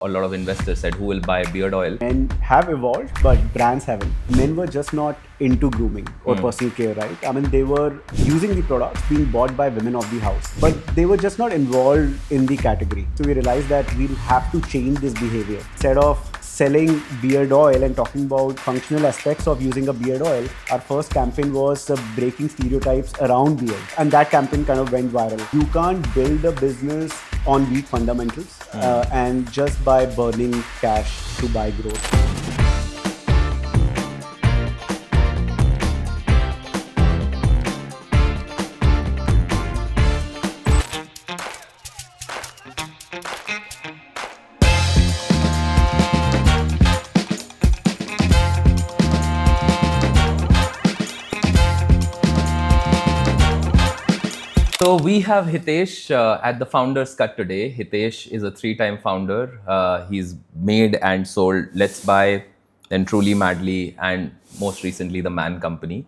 A lot of investors said, who will buy beard oil? Men have evolved, but brands haven't. Men were just not into grooming or personal care, right? I mean, they were using the products being bought by women of the house, but they were just not involved in the category. So we realized that we'll have to change this behavior. Instead of selling beard oil and talking about functional aspects of using a beard oil, our first campaign was breaking stereotypes around beard. And that campaign kind of went viral. You can't build a business on weak fundamentals and just by burning cash to buy growth. So we have Hitesh at the Founders Cut today. Hitesh is a 3-time founder. He's made and sold Let's Buy, then Truly Madly, and most recently the Man Company.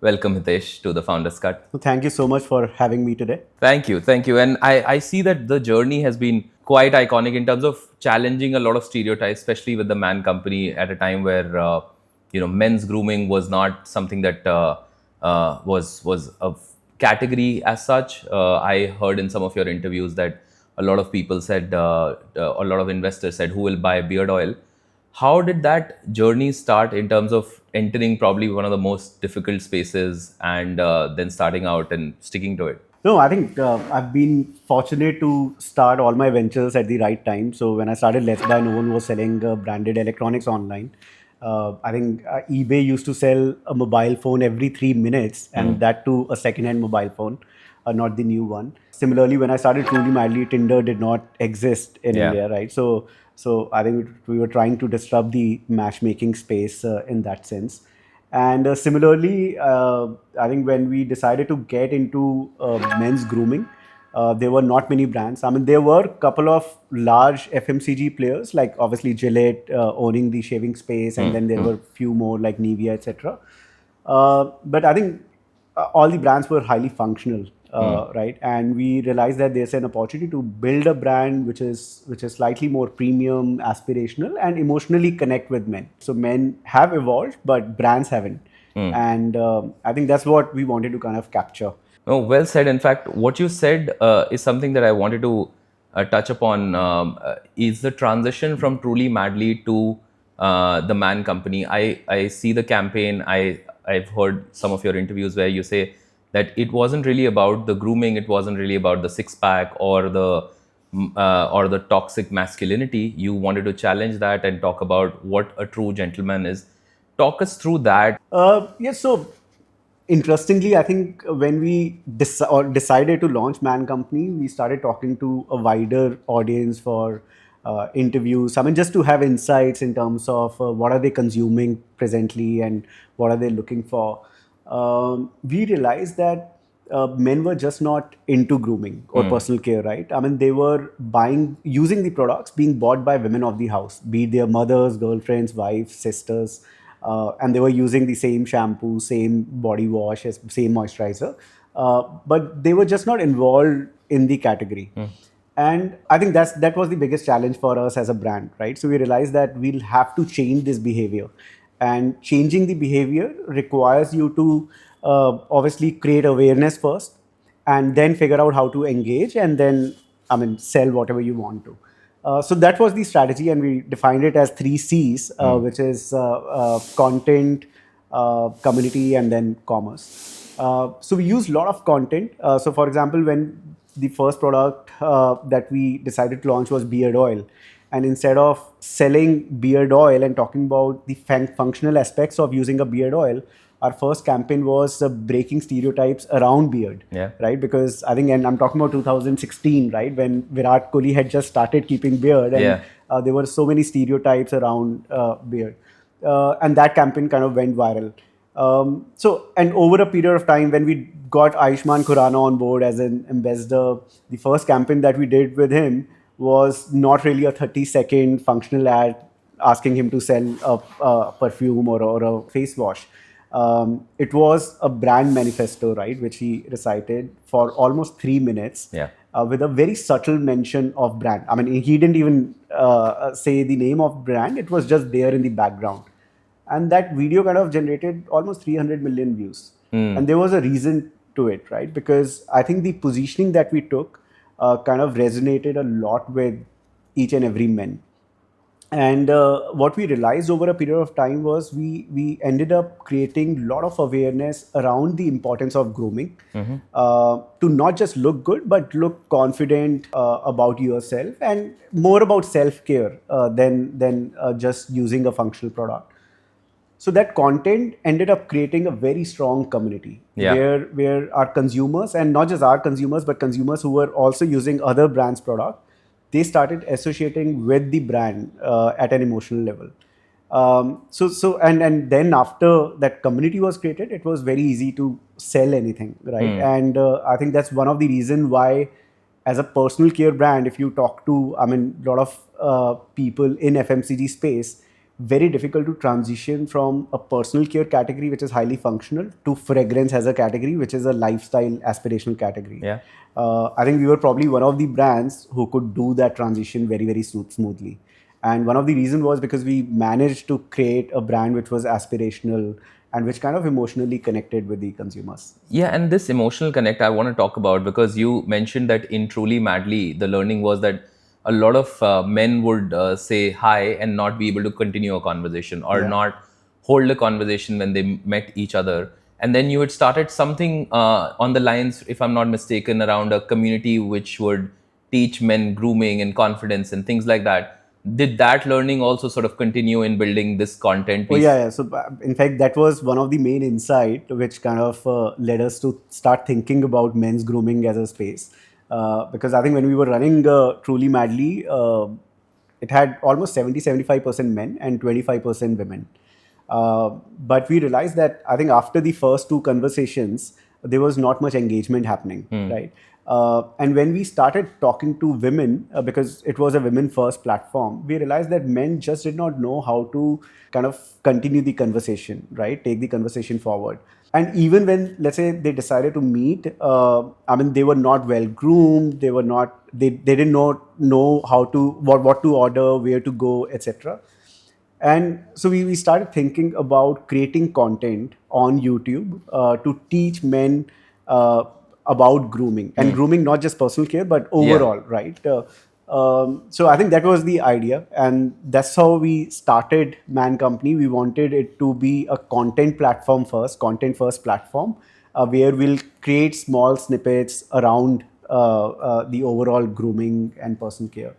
Welcome, Hitesh, to the Founders Cut. So thank you so much for having me today. Thank you. And I see that the journey has been quite iconic in terms of challenging a lot of stereotypes, especially with the Man Company at a time where men's grooming was not something that was a category as such. I heard in some of your interviews that a lot of people said, a lot of investors said, who will buy beard oil? How did that journey start in terms of entering probably one of the most difficult spaces and then starting out and sticking to it? No, I think I've been fortunate to start all my ventures at the right time. So when I started Let's Buy, no one was selling branded electronics online. I think eBay used to sell a mobile phone every 3 minutes, and that too a second-hand mobile phone, not the new one. Similarly, when I started Truly Madly, Tinder did not exist in India, right? So I think we were trying to disrupt the matchmaking space in that sense. And similarly, I think when we decided to get into men's grooming, there were not many brands. I mean, there were a couple of large FMCG players, like obviously Gillette owning the shaving space, and then there were a few more like Nivea, etc. But I think all the brands were highly functional, right? And we realized that there's an opportunity to build a brand which is slightly more premium, aspirational, and emotionally connect with men. So men have evolved, but brands haven't. And I think that's what we wanted to kind of capture. Oh, well said. In fact, what you said is something that I wanted to touch upon. Is the transition from Truly Madly to the Man Company. I see the campaign. I've heard some of your interviews where you say that it wasn't really about the grooming. It wasn't really about the six-pack or the toxic masculinity. You wanted to challenge that and talk about what a true gentleman is. Talk us through that. Yes, so interestingly, I think when we decided to launch Man Company, we started talking to a wider audience for interviews. I mean, just to have insights in terms of what are they consuming presently and what are they looking for. We realized that men were just not into grooming or personal care, right? I mean, they were using the products being bought by women of the house, be it their mothers, girlfriends, wives, sisters. And they were using the same shampoo, same body wash, same moisturizer, but they were just not involved in the category. And I think that was the biggest challenge for us as a brand, right? So we realized that we'll have to change this behavior, and changing the behavior requires you to obviously create awareness first, and then figure out how to engage, and then sell whatever you want to. So that was the strategy, and we defined it as 3 C's, which is content, community, and then commerce. So we use a lot of content. So for example, when the first product that we decided to launch was beard oil, and instead of selling beard oil and talking about the functional aspects of using a beard oil, our first campaign was breaking stereotypes around beard, right? Because I think, and I'm talking about 2016, right, when Virat Kohli had just started keeping beard, and there were so many stereotypes around beard, and that campaign kind of went viral. And over a period of time, when we got Ayushmann Khurrana on board as an ambassador, the first campaign that we did with him was not really a 30-second functional ad asking him to sell a perfume or a face wash. It was a brand manifesto, right, which he recited for almost 3 minutes. Yeah. with a very subtle mention of brand. I mean, he didn't even say the name of brand. It was just there in the background. And that video kind of generated almost 300 million views. And there was a reason to it, right? Because I think the positioning that we took kind of resonated a lot with each and every man. And what we realized over a period of time was we ended up creating a lot of awareness around the importance of grooming, to not just look good but look confident about yourself, and more about self-care than just using a functional product. So that content ended up creating a very strong community, Yeah. where our consumers, and not just our consumers but consumers who were also using other brands product, they started associating with the brand at an emotional level. And then after that community was created, it was very easy to sell anything, right? And I think that's one of the reason why, as a personal care brand, if you talk to, I mean, a lot of people in FMCG space, very difficult to transition from a personal care category, which is highly functional, to fragrance as a category, which is a lifestyle aspirational category. Yeah. I think we were probably one of the brands who could do that transition very, very smoothly. And one of the reasons was because we managed to create a brand which was aspirational and which kind of emotionally connected with the consumers. Yeah, and this emotional connect I want to talk about, because you mentioned that in Truly Madly, the learning was that a lot of men would say hi and not be able to continue a conversation, or Yeah. not hold a conversation when they met each other. And then you had started something on the lines, if I'm not mistaken, around a community which would teach men grooming and confidence and things like that. Did that learning also sort of continue in building this content Oh piece? yeah, yeah. So in fact, that was one of the main insight which kind of led us to start thinking about men's grooming as a space. Because I think when we were running Truly Madly, it had almost 70-75% men and 25% women. But we realized that I think after the first two conversations, there was not much engagement happening, right? And when we started talking to women, because it was a women first platform, we realized that men just did not know how to kind of continue the conversation, right? Take the conversation forward. And even when, let's say, they decided to meet, I mean, they were not well groomed. They were not. They did not know how to what to order, where to go, etc. And so we started thinking about creating content on YouTube to teach men about grooming, and grooming not just personal care but overall, right? So I think that was the idea, and that's how we started Man Company. We wanted it to be a content platform first, content first platform, where we'll create small snippets around the overall grooming and personal care.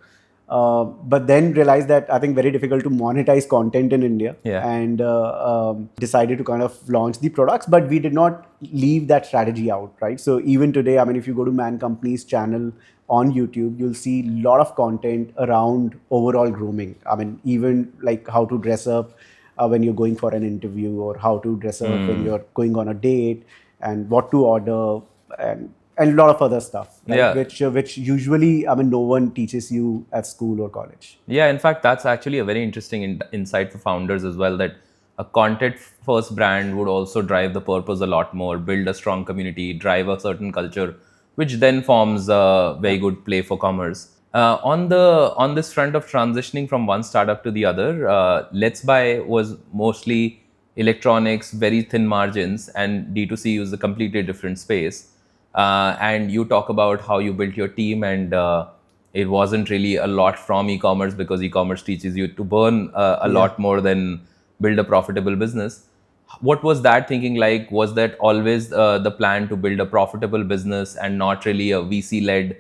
But then realized that I think very difficult to monetize content in India, Yeah. and decided to kind of launch the products. But we did not leave that strategy out, right? So even today, I mean, if you go to Man Company's channel on YouTube, you'll see a lot of content around overall grooming. I mean, even like how to dress up when you're going for an interview, or how to dress up when you're going on a date, and what to order, and a lot of other stuff, right? Yeah. Which usually, I mean, no one teaches you at school or college. Yeah, in fact, that's actually a very interesting insight for founders as well, that a content first brand would also drive the purpose a lot more, build a strong community, drive a certain culture, which then forms a very good play for commerce. On this front of transitioning from one startup to the other, Let's Buy was mostly electronics, very thin margins, and D2C was a completely different space. And you talk about how you built your team, and it wasn't really a lot from e-commerce, because e-commerce teaches you to burn a lot more than build a profitable business. What was that thinking like? Was that always the plan, to build a profitable business and not really a VC-led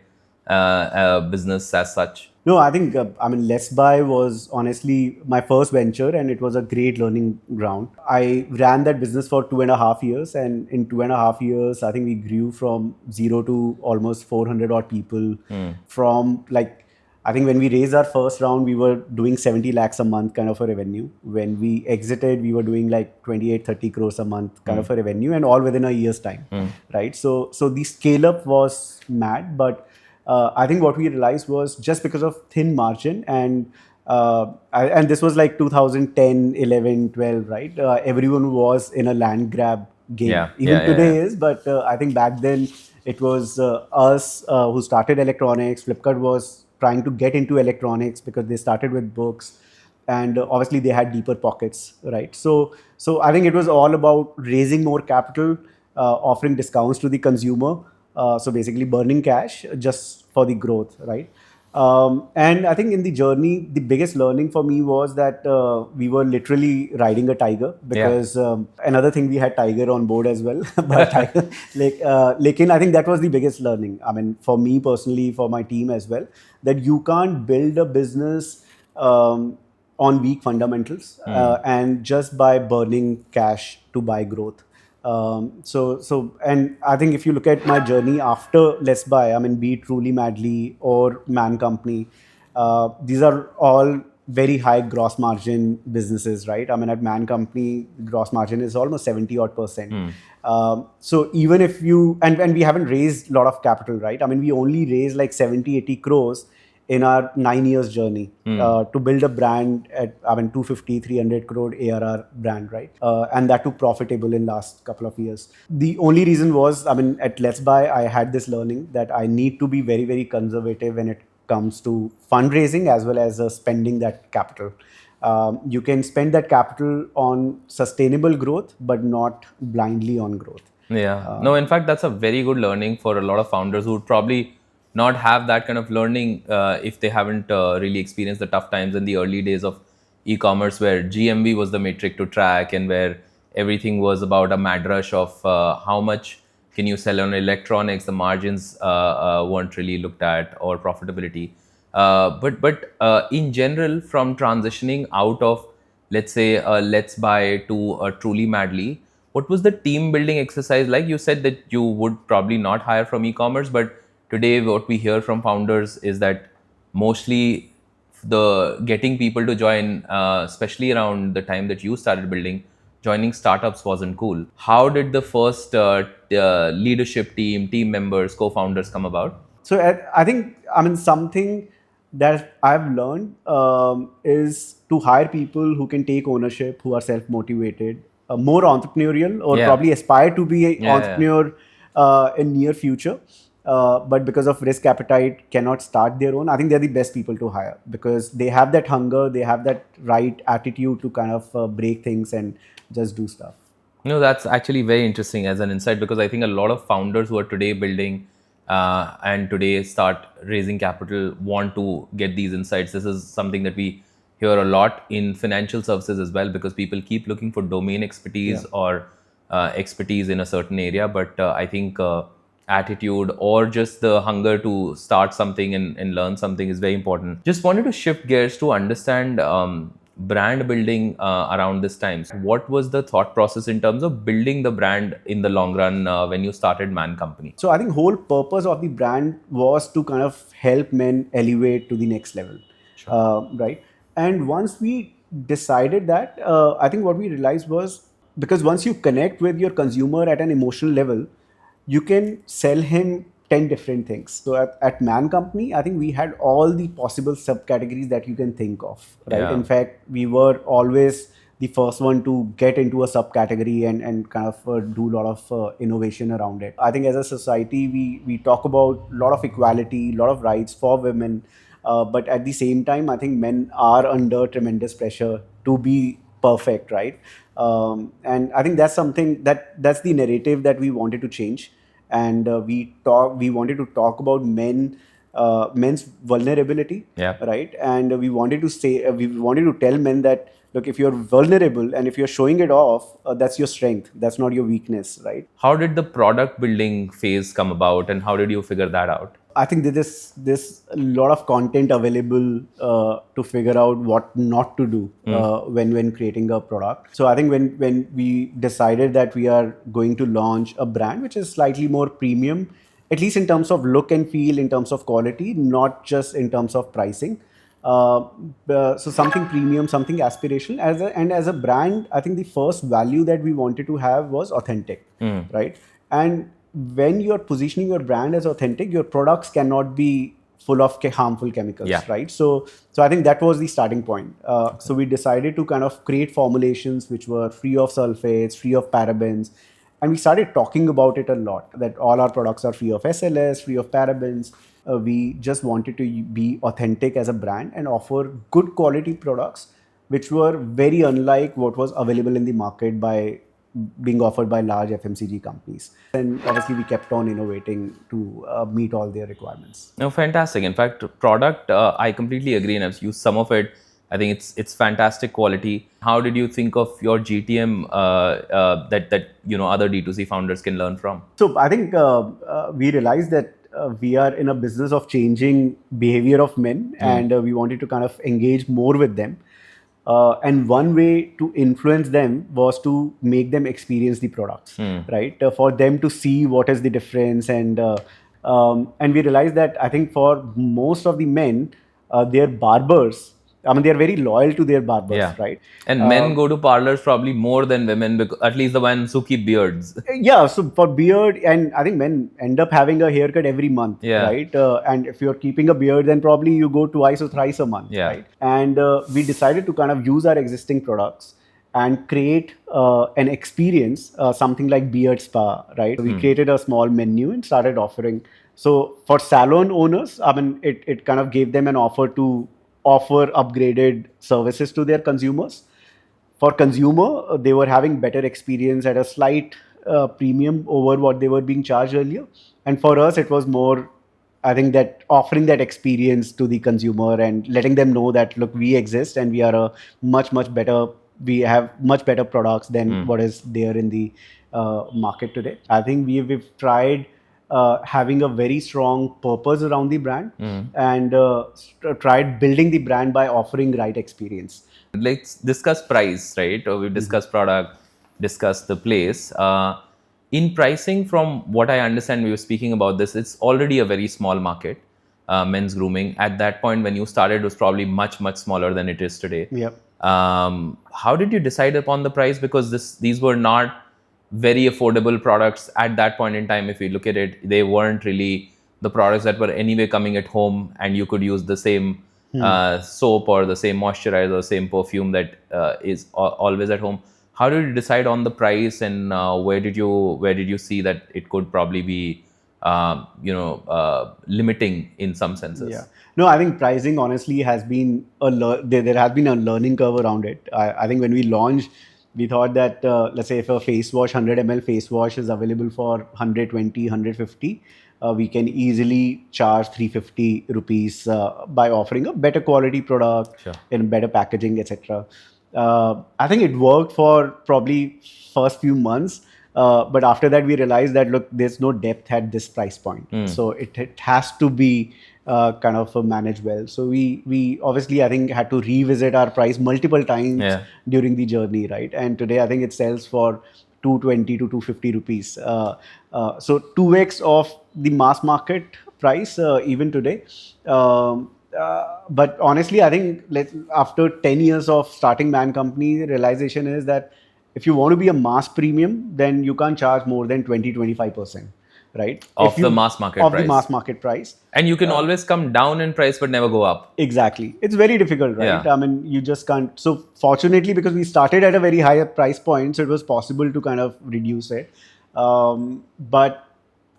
business as such? No, I think, I mean, Let's Buy was honestly my first venture, and it was a great learning ground. I ran that business for 2.5 years, and in 2.5 years, I think we grew from zero to almost 400 odd people. From like, I think when we raised our first round, we were doing 70 lakhs a month kind of a revenue. When we exited, we were doing like 28-30 crores a month kind of a revenue, and all within a year's time, right? So the scale up was mad, but I think what we realized was, just because of thin margin, and this was like 2010, 11, 12, right? Everyone was in a land grab game. Yeah, Even yeah, today yeah. is, but I think back then It was us who started electronics. Flipkart was trying to get into electronics because they started with books, and obviously they had deeper pockets, right? So I think it was all about raising more capital, offering discounts to the consumer, so basically burning cash just for the growth, right? And I think in the journey, the biggest learning for me was that we were literally riding a tiger, Yeah. because another thing, we had tiger on board as well. But tiger, I think that was the biggest learning. I mean, for me personally, for my team as well, that you can't build a business on weak fundamentals and just by burning cash to buy growth. And I think if you look at my journey after Let's Buy, I mean, be it Truly Madly or Man Company, these are all very high gross margin businesses, right? I mean, at Man Company, gross margin is almost 70 odd percent. So even if you, and we haven't raised a lot of capital, right? I mean, we only raised like 70, 80 crores in our 9 years journey to build a brand at, I mean, 250, 300 crore ARR brand, right? And that took profitable in last couple of years. The only reason was, I mean, at Let's Buy, I had this learning that I need to be very, very conservative when it comes to fundraising as well as spending that capital. You can spend that capital on sustainable growth, but not blindly on growth. Yeah. No, in fact, that's a very good learning for a lot of founders who would probably not have that kind of learning if they haven't really experienced the tough times in the early days of e-commerce, where GMV was the metric to track and where everything was about a mad rush of how much can you sell on electronics. The margins weren't really looked at, or profitability. But in general, from transitioning out of, let's say, Let's Buy to Truly Madly, what was the team building exercise like? You said that you would probably not hire from e-commerce, but today what we hear from founders is that mostly the getting people to join, especially around the time that you started building, joining startups wasn't cool. How did the first leadership team members, co-founders come about? So I think, I mean, something that I've learned is to hire people who can take ownership, who are self-motivated, more entrepreneurial, or Yeah. probably aspire to be an Yeah, yeah. entrepreneur in near future. But because of risk appetite, cannot start their own. I think they're the best people to hire because they have that hunger, they have that right attitude to kind of break things and just do stuff. No, that's actually very interesting as an insight, because I think a lot of founders who are today building and today start raising capital want to get these insights. This is something that we hear a lot in financial services as well, because people keep looking for domain expertise Yeah. or expertise in a certain area. But I think attitude or just the hunger to start something and learn something is very important. Just wanted to shift gears to understand brand building around this time. So what was the thought process in terms of building the brand in the long run when you started Man Company? So I think whole purpose of the brand was to kind of help men elevate to the next level, right? And once we decided that, I think what we realized was, because once you connect with your consumer at an emotional level, you can sell him 10 different things. So at Man Company, I think we had all the possible subcategories that you can think of, right? Yeah. In fact, we were always the first one to get into a subcategory and kind of do a lot of innovation around it. I think as a society, we talk about a lot of equality, a lot of rights for women, but at the same time, I think men are under tremendous pressure to be perfect, right? And I think that's something that's the narrative that we wanted to change, and we wanted to talk about men's vulnerability, Yeah. right? And we wanted to say, we wanted to tell men that, look, if you're vulnerable and if you're showing it off, that's your strength, that's not your weakness, right? How did the product building phase come about, and how did you figure that out? I think there's a lot of content available to figure out what not to do when creating a product. So I think when we decided that we are going to launch a brand which is slightly more premium, at least in terms of look and feel, in terms of quality, not just in terms of pricing. So something premium, something aspirational. As a brand, I think the first value that we wanted to have was authentic, right? And when you're positioning your brand as authentic, your products cannot be full of harmful chemicals, Yeah. right? So I think that was the starting point. So we decided to kind of create formulations which were free of sulfates, free of parabens, And we started talking about it a lot, that all our products are free of SLS, free of parabens. We just wanted to be authentic as a brand and offer good quality products, which were very unlike what was available in the market by being offered by large FMCG companies. And obviously, we kept on innovating to meet all their requirements. No, fantastic. In fact, product, I completely agree, and I've used some of it. I think it's fantastic quality. How did you think of your GTM that other D2C founders can learn from? So I think we realized that we are in a business of changing behavior of men, and we wanted to kind of engage more with them. And one way to influence them was to make them experience the products, right? For them to see what is the difference, and we realized that I think for most of the men, their barbers, I mean, they are very loyal to their barbers, Yeah. right? And men go to parlors probably more than women, because at least the ones who keep beards. Yeah, so for beard, and I think men end up having a haircut every month, Yeah. right? And if you're keeping a beard, then probably you go twice or thrice a month, Yeah. right? And we decided to kind of use our existing products and create an experience, something like beard spa, right? So we created a small menu and started offering. So for salon owners, I mean, it kind of gave them an offer to offer upgraded services to their consumers. For consumer, they were having better experience at a slight premium over what they were being charged earlier. And for us, it was more, I think, that offering that experience to the consumer and letting them know that, look, we exist and we are a much better, we have much better products than what is there in the market today. I think we've tried having a very strong purpose around the brand, and tried building the brand by offering right experience. Let's discuss price, right? Or we've discussed product, discussed the place. In pricing, from what I understand, we were speaking about this, it's already a very small market, men's grooming. At that point, when you started, it was probably much smaller than it is today. Yep. How did you decide upon the price? Because these were not very affordable products at that point in time. If you look at it, they weren't really the products that were anyway coming at home, and you could use the same soap or the same moisturizer or same perfume that is always at home. How did you decide on the price, and where did you see that it could probably be limiting in some senses? Yeah. No, I think pricing honestly has been there has been a learning curve around it. I think when we launched, we thought that let's say if a face wash, 100 ml face wash is available for 120, 150, we can easily charge 350 rupees by offering a better quality product, Sure. in better packaging, etc. I think it worked for probably first few months. But after that, we realized that, look, there's no depth at this price point. So it has to be kind of managed well. So we obviously, I think, had to revisit our price multiple times during the journey, right? And today, I think it sells for 220 to 250 rupees. So 2x of the mass market price even today. But honestly, I think after 10 years of starting Man Company, the realization is that if you want to be a mass premium, then you can't charge more than 20-25%, right? Of the mass market of price. the mass market price. And you can always come down in price but never go up. Exactly. It's very difficult, right? Yeah. I mean, you just can't. So fortunately, because we started at a very high price point, so it was possible to kind of reduce it. But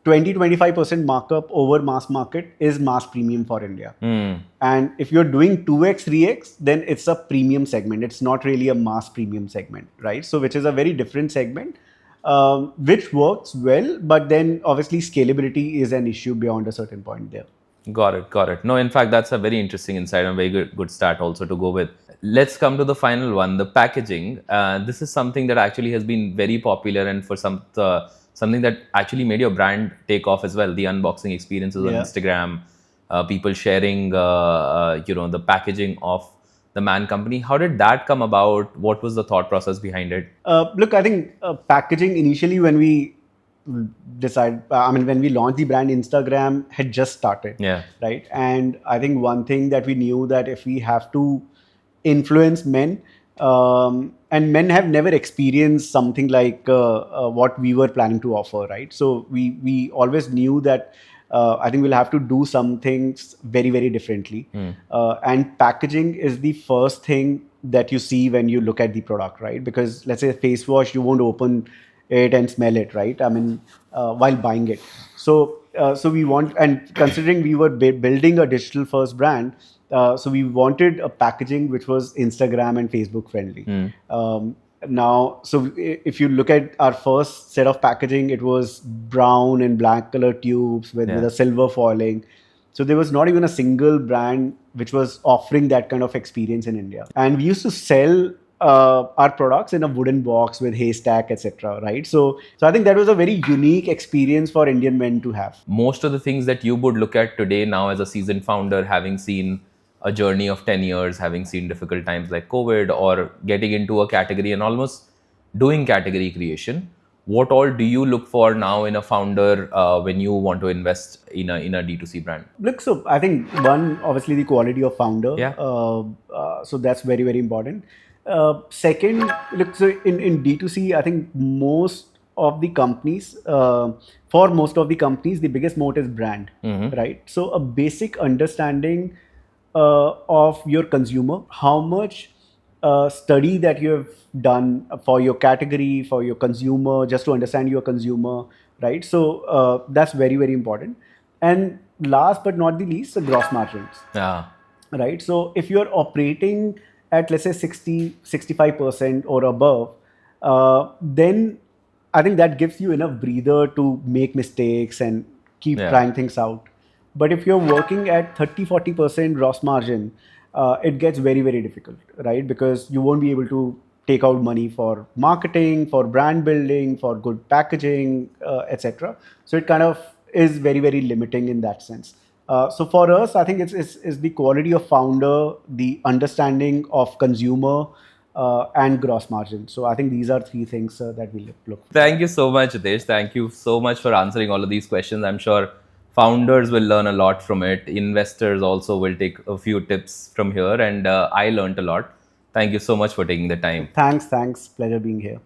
20-25% markup over mass market is mass premium for India. And if you're doing 2x, 3x, then it's a premium segment. It's not really a mass premium segment, right? So which is a very different segment, which works well, but then obviously scalability is an issue beyond a certain point there. Got it. No, in fact, that's a very interesting insight and very good start also to go with. Let's come to the final one, the packaging. This is something that actually has been very popular, and for something that actually made your brand take off as well. The unboxing experiences on Instagram, people sharing, the packaging of the Man Company. How did that come about? What was the thought process behind it? Look, I think packaging initially, when we when we launched the brand, Instagram had just started. Yeah. Right. And I think one thing that we knew, that if we have to influence men, and men have never experienced something like what we were planning to offer, right? So we always knew that I think we'll have to do some things very differently. And packaging is the first thing that you see when you look at the product, right? Because let's say face wash, you won't open it and smell it, right? I mean, while buying it. So we want, and considering we were building a digital first brand, so we wanted a packaging which was Instagram and Facebook friendly. Now, so if you look at our first set of packaging, it was brown and black color tubes with a silver foiling. So there was not even a single brand which was offering that kind of experience in India. And we used to sell our products in a wooden box with haystack, etc. Right? So I think that was a very unique experience for Indian men to have. Most of the things that you would look at today now as a seasoned founder, having seen a journey of 10 years, having seen difficult times like COVID, or getting into a category and almost doing category creation, what all do you look for now in a founder when you want to invest in a D2C brand? Look, so I think one, obviously the quality of founder. Yeah. So that's very, very important. Second, look, so in D2C, I think most of the companies, for most of the companies, the biggest moat is brand, right? So a basic understanding of your consumer, how much study that you have done for your category, for your consumer, just to understand your consumer, right? So that's very, very important. And last but not the least, the gross margins. Yeah. Right? So if you're operating at, let's say, 65% or above, then I think that gives you enough breather to make mistakes and keep trying things out. But if you're working at 30-40% gross margin, it gets very, very difficult, right? Because you won't be able to take out money for marketing, for brand building, for good packaging, etc. So it kind of is very, very limiting in that sense. So for us, I think it's the quality of founder, the understanding of consumer, and gross margin. So I think these are three things that we look for. Thank you so much, Hitesh. Thank you so much for answering all of these questions. I'm sure founders will learn a lot from it. Investors also will take a few tips from here, and I learned a lot. Thank you so much for taking the time. Thanks. Pleasure being here.